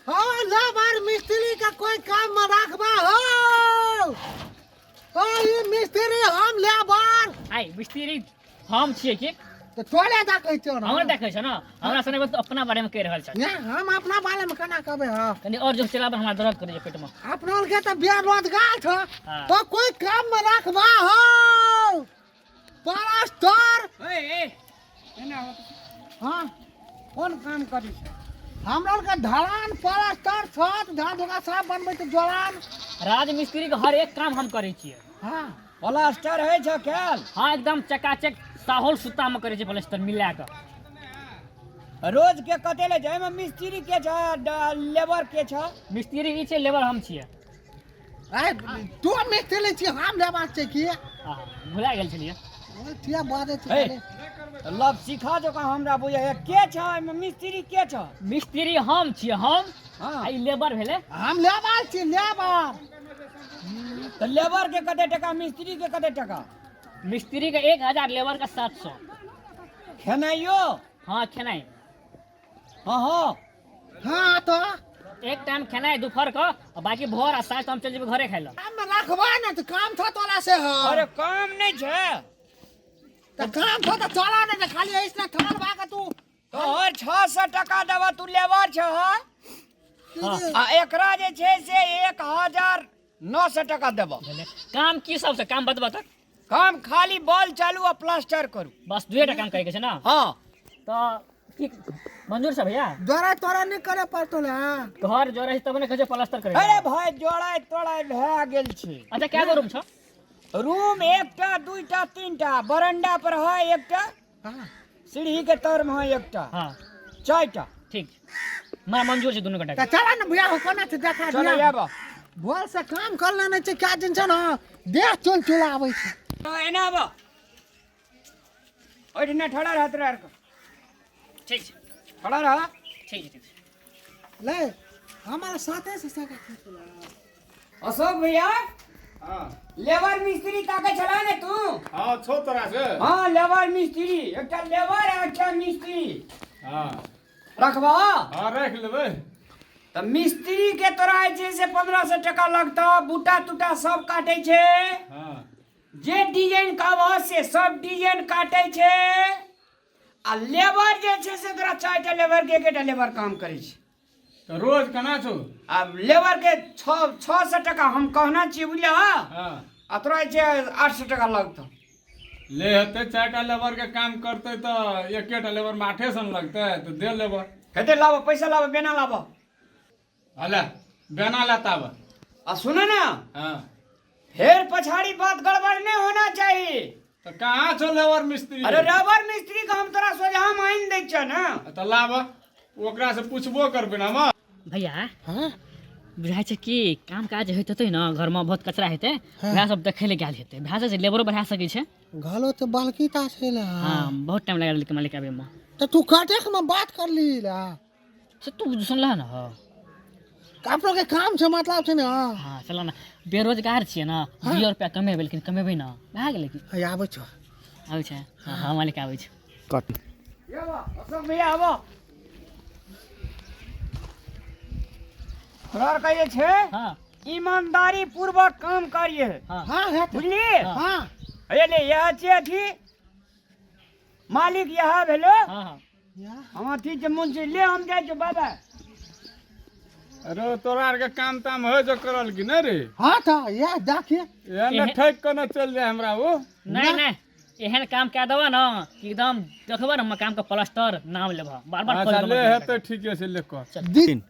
हाँ लेबर मिस्त्री का कोई काम में रखबा हो ये मिस्त्री हम लेबर आई मिस्त्री हम छिए कि तो तोले देखै छौ ना हमरा देखै छ न हमरा सने बस अपना बारे में कह रहल छ नहीं हम अपना बारे में केना कहबे हां कनी और जो चलाबे हमरा दर्द करे छ पेट में अपना के तो बेरोजगार छ हाँ। तो कोई काम में रखबा हो पास्टर ए एना हो हां कोन काम करी हमरा के ढलान पास्टर छत धाधुका सब बनबै त जोड़ान राज मिस्त्री के हर एक काम हम करे छिए हां प्लास्टर है छ खेल हां एकदम चकाचक साहोल सुता में करे छै प्लास्टर मिला के रोज के कते ले जाय में मिस्त्री के छ लेबर के छ मिस्त्री ई छै लेबर हम छिए ए तू मिस्त्री छी हम लेबा छै की हां भुला गेल छलिए ठिया बाजे ए छै लब सिखा जो का हमरा बुझे है के छ में मिस्त्री के छ मिस्त्री हम छिए हम हां आई लेबर भेले हम लेबर छी लेबर तो लेबर के कते टका मिस्त्री के कते टका मिस्त्री के 1000 लेबर का 700 खेनाइयो हां खेनाई हां हां हां तो एक टाइम खेनाई दोपहर का और बाकी भोर आ साँझ हम चल जेबे घरे खाइ ल काम में रखबा न त काम छ तोला से हो अरे काम नहीं छे त काम छ त चला न त खाली ऐसना थाल भागा तू तो हर 600 टका देबा तू लेबर छ हां आ एकरा जे छे से 1900 टका देबा काम की सबसे काम बतबा तक काम खाली बॉल चालू आ प्लास्टर करू बस दुएटा काम करे के छै ना हां तो ठीक मंजूर से भैया जोरा तोरा नहीं करे पड़तो ले घर जो रही तब ने कहे प्लास्टर करे अरे भाई जोड़ाई तोड़ाई भए गेल छै अच्छा क्या रूम छ रूम एकटा दुईटा तीनटा बरंडा पर है एकटा हां सीढ़ी के तर में है एकटा हां चारटा ठीक मैं मंजूर छै दोनों त कटा चला न भैया हो कोना से देखा चलो दिया आबा बोल से काम कर लेने छै क्या दिन छ न देह चल चला आबै छै तो एना आबा ओइठना ठड़ा रहत रह ठीक छै ठड़ा रह ठीक छै ले हमारे साथे से सका अशोक भैया हां लेबर मिस्त्री ताके चला ने तू हाँ छो तोरा से हां लेबर मिस्त्री एकटा लेबर आ एकटा मिस्त्री हाँ रखबा हाँ रख लेबै त मिस्त्री के तोरा जे से 1500 टका लगता बूटा टूटा सब काटे छे हाँ जे डिजाइन कहबो से सब डिजाइन काटे छे आ लेबर जे छे से तोरा 4टा लेबर के एकेटा लेबर काम करे छे तो रोज केना छौ आ लेबर के 600 टका हम कहना छी बुझलिया हाँ आ तोरा जे 800 टका लगता ले हेतै 4टा लेबर के काम करतै तो एकेटा लेबर में 8 सन लगतै तो दे लेबै कहते लाबो पैसा लाबो बेना लाबो हला बेना लाताब आ सुनो ना हाँ फिर पछाड़ी बात गड़बड़ नहीं होना चाहिए तो कहाँ छौ लेबर मिस्त्री अरे रबर मिस्त्री का हम तोरा सोझा मान दै छ ना तो लाब ओकरा से पूछबो करबै ना हम भैया हां बुझाइ छै कि काम काज होइत हेतै न घर में बहुत कचरा हेतै वएह सब देखे ले गेल हेतै भए से लेबरो बढ़ा सकै छै घलो तो बालकीता छै ले हां बहुत टाइम लगा लेकिन मालिक आबे में तो तू काटे में बात कर ली ला से तू सुनला न हो कापरो के काम से मतलब छै ना हां चला ना बेरोजगार छियै ना 2 रुपया कमेबै लेकिन कमेबै ना भए गेलै कि है आबै छ आबै छै हां मालिक आबै छै कट ये बा अशोक भैया आबो तोरा कहिए छे हां ईमानदारी पूर्वक काम करिए हां हां है तो बुझली हां ये ले यह छे अथी मालिक यह भेलो हां हां हम अथी जे मुंशी ले हम जाय छ बाबा अरे तोरा आर के काम ताम हो जो करल कि नहीं रे हां था ये देखिए एने ठैक के न चल जाए हमरा वो नहीं नहीं एहन काम कए देबा न कि एकदम देखबा न हम काम का प्लास्टर नाम लेबा बार बार अच्छा ले हेतै ठीके से ले कर दिन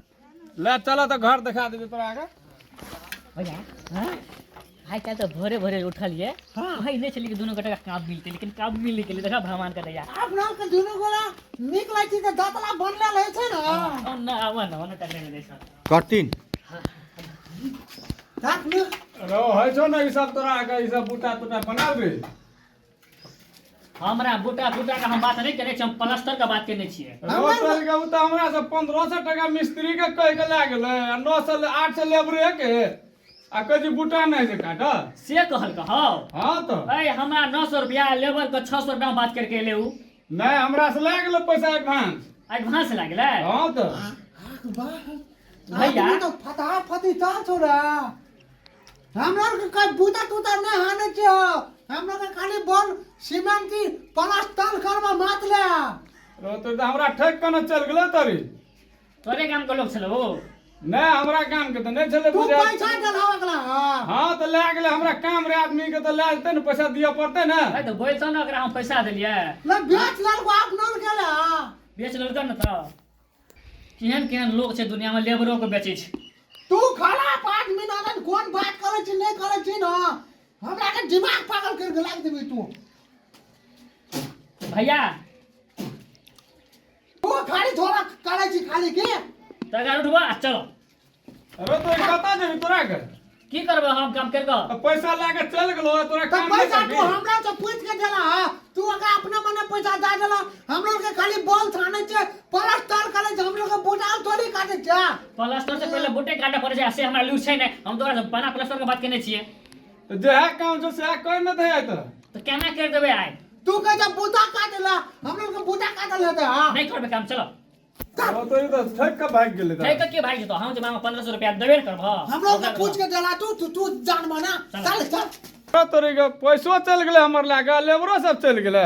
ले चलो तो घर दिखा देबे तोरा आगे भैया हां आइ काल्हि तो भोरे भोरे उठलिए हाँ। भाई नहीं चली कि दोनों कटा काम मिलते लेकिन काम मिल के लिए देखा भगवान का दया अपना के दुनु गोरा निक लाग छै दातला बनले रहे छै ना ना आवा ना टकरे में देखा कटिन देख न रो है छौ ना ई सब तोरा आगे ई सब बूटा टूटा बनाल रे हमरा बूटा बूटा का हम बात नहीं करे छी हम प्लास्टर का बात करने छियै रोटल के उ त हमरा से 1500 टका मिस्त्री के कह के ला गेलै 900 800 लेबरे के आ कजी बूटा नहीं से काट से कहल कहौ हां तो ए हमरा 900 रुपया लेबर के 600 रुपया बात करके ले उ नहीं हमरा से ला गेलै पैसा एडवांस एडवांस लागलै हां तो वाह भैया आदमी तो फटाफटी चल छोड़ा हम लोग के कोई बूता टूटा नहीं हाने चाहिए हम लोग के खाली बोल सीमेंट की प्लास्टर करवा मात ले तो हमरा ठेक कने चल गेलो तरी तोरे काम के लोग छलो नहीं हमरा काम के तो नहीं चले तू बुझा पैसा दिलावा गला हाँ तो ले गेले हमरा काम रे आदमी के तो ले जेते न पैसा दिया पड़ते ना भाई तो बोल तो ना अगर हम पैसा देलिए ले बेच लाल को आप नल गेला बेच लेलक न त केहन केहन लोग छै दुनिया में लेबरो के बेचै छै तू खराब आदमी ना कौन बात करे छी नहीं करे छी ना हमरा के दिमाग पागल कर के लाग देबी तू भैया तू खाली थोड़ा करे छी खाली के तगार उठबा चलो अरे तो एक बता दे तोरा के की करबे हम काम करके अब पैसा लाके चल गेलो तोरा तो काम पैसा नहीं तू हमरा से पूछ के देला तू अगर अपने मने पैसा दे देला हम लोग के खाली बॉल थाने छे प्लास्टर करे छे हम लोग के बुटाल थोड़ी काटे छे प्लास्टर से पहले बूटे काटे पड़े छै से हमरा लूट छै नै हम तोरा से बना प्लास्टर के बात केने छियै तो जे है काम जो से कोई न दे तो तो केना कर देबे आइ तू कह जा बूटा काटेला हम लोग के बूटा काटल हेते हां नहीं करबे काम चलो तो ये तो ठेक का भाग गेले नहीं तो के भाई तो हम जे मांगो 1500 रुपया देबे करबो हम लोग के पूछ के देला तू जान माना चल चल तोरे के पैसो चल गेले हमर लागे लेबरो सब चल गेले